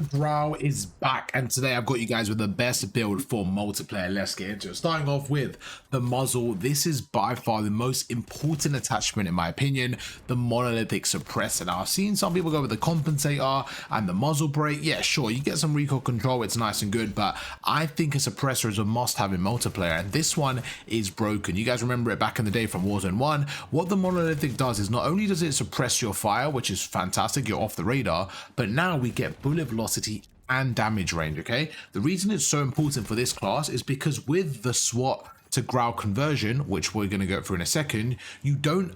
Grau is back, and today I've got you guys with the best build for multiplayer. Let's get into it. Starting off with the muzzle. This is by far the most important attachment in my opinion, the monolithic suppressor. Now I've seen some people go with the compensator and the muzzle brake. Yeah, sure, you get some recoil control, it's nice and good, but I think a suppressor is a must-have in multiplayer, and this one is broken. You guys remember it back in the day from Warzone 1. What the monolithic does is not only does it suppress your fire, which is fantastic, you're off the radar, but now we get bullet velocity and damage range. Okay, the reason it's so important for this class is because with the SWAT to Grau conversion, which we're going to go through in a second, you don't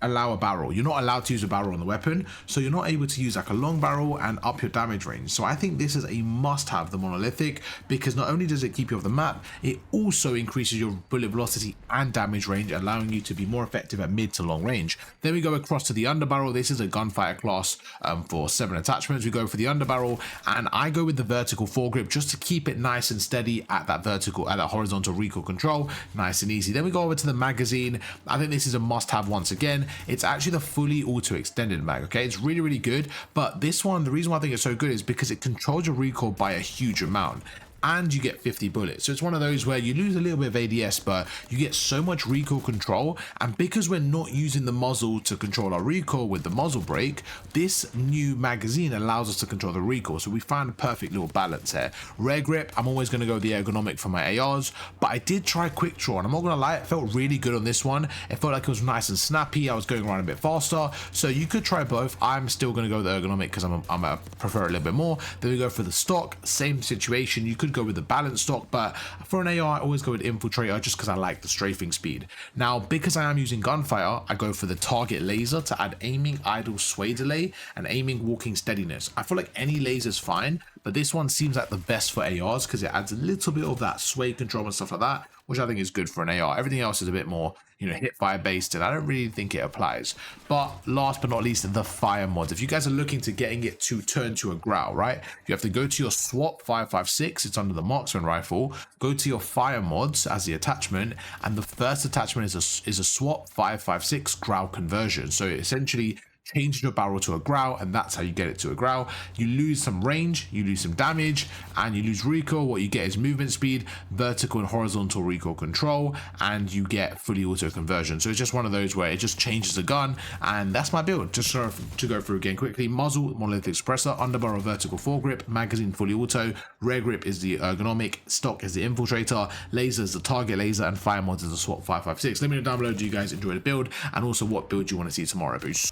allow a barrel. You're not allowed to use a barrel on the weapon, so you're not able to use like a long barrel and up your damage range. So I think this is a must-have, the monolithic, because not only does it keep you off the map, it also increases your bullet velocity and damage range, allowing you to be more effective at mid to long range. Then we go across to the underbarrel. This is a gunfighter class for 7 attachments. We go for the underbarrel, and I go with the vertical foregrip just to keep it nice and steady at that horizontal recoil control, nice and easy. Then we go over to the magazine. I think this is a must-have once again. It's actually the fully auto extended mag. Okay, it's really good, but this one, the reason why I think it's so good is because it controls your recoil by a huge amount, and you get 50 bullets. So it's one of those where you lose a little bit of ADS, but you get so much recoil control. And because we're not using the muzzle to control our recoil with the muzzle brake, this new magazine allows us to control the recoil. So we found a perfect little balance here. Rare grip, I'm always going to go the ergonomic for my ARs, but I did try quick draw, and I'm not going to lie, it felt really good on this one. It felt like it was nice and snappy. I was going around a bit faster, so you could try both. I'm still going to go the ergonomic because I prefer it a little bit more. Then we go for the stock, same situation. You could go with the balanced stock, but for an AR I always go with infiltrator just because I like the strafing speed. Now because I am using gunfire, I go for the target laser to add aiming idle sway delay and aiming walking steadiness. I feel like any laser is fine, but this one seems like the best for ARs because it adds a little bit of that sway control and stuff like that, which I think is good for an AR. Everything else is a bit more, you know, hip fire based, and I don't really think it applies. But last but not least, the fire mods. If you guys are looking to getting it to turn to a Grau, right, you have to go to your SWAT 556. It's under the marksman rifle. Go to your fire mods as the attachment, and the first attachment is a SWAT 556 Grau conversion. So it essentially change your barrel to a Grau, and that's how you get it to a Grau. You lose some range, you lose some damage, and you lose recoil. What you get is movement speed, vertical and horizontal recoil control, and you get fully auto conversion. So it's just one of those where it just changes the gun, and that's my build. Just to go through again quickly: muzzle, monolithic suppressor, underbarrel vertical foregrip, magazine fully auto, rear grip is the ergonomic, stock is the infiltrator, laser is the target laser, and fire mods is the SWAT 556. Let me know down below, do you guys enjoy the build, and also what build you want to see tomorrow. Peace.